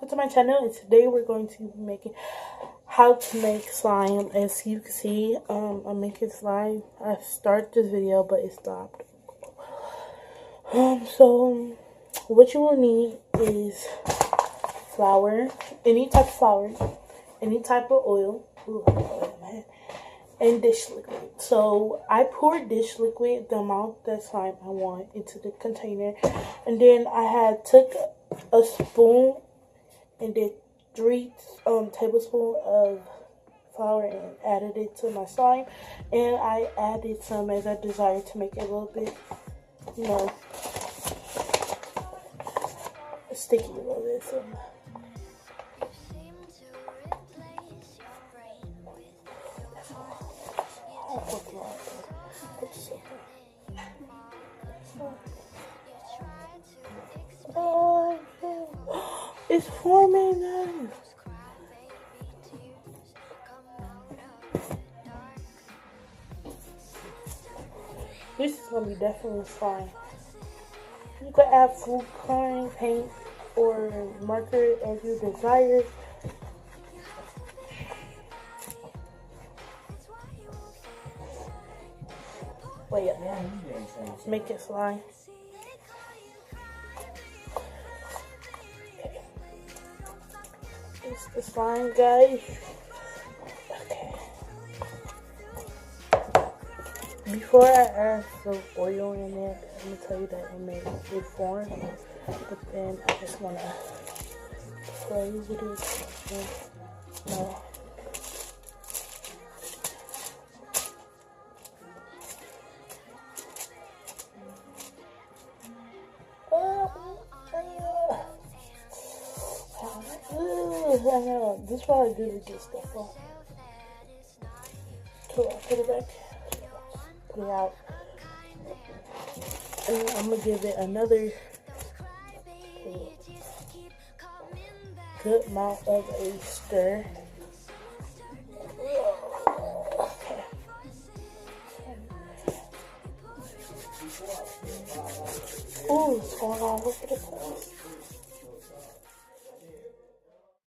welcome to my channel, and today we're going to be making how to make slime. As you can see, I'm making slime. I started this video but it stopped. So what you will need is flour, any type of flour, any type of oil. Ooh, and dish liquid. So I poured dish liquid, the amount that slime I want, into the container, and then I had took a spoon and did 3 tablespoons of flour and added it to my slime, and I added some as I desired to make it a little bit, you know, sticky a little bit. So it's forming now. This is gonna be definitely fine. You can add food coloring, paint, or marker as you desire. Wait up, let's make it slime. It's the slime, guys. Okay. Before I add some oil in it, I'm gonna tell you that it made it form, but then I just wanna play with it. No. I know. This is why I do this stuff off. So I put it back, put it out, and I'm gonna give it another good amount of a stir. Okay. Ooh, it's going all over the place.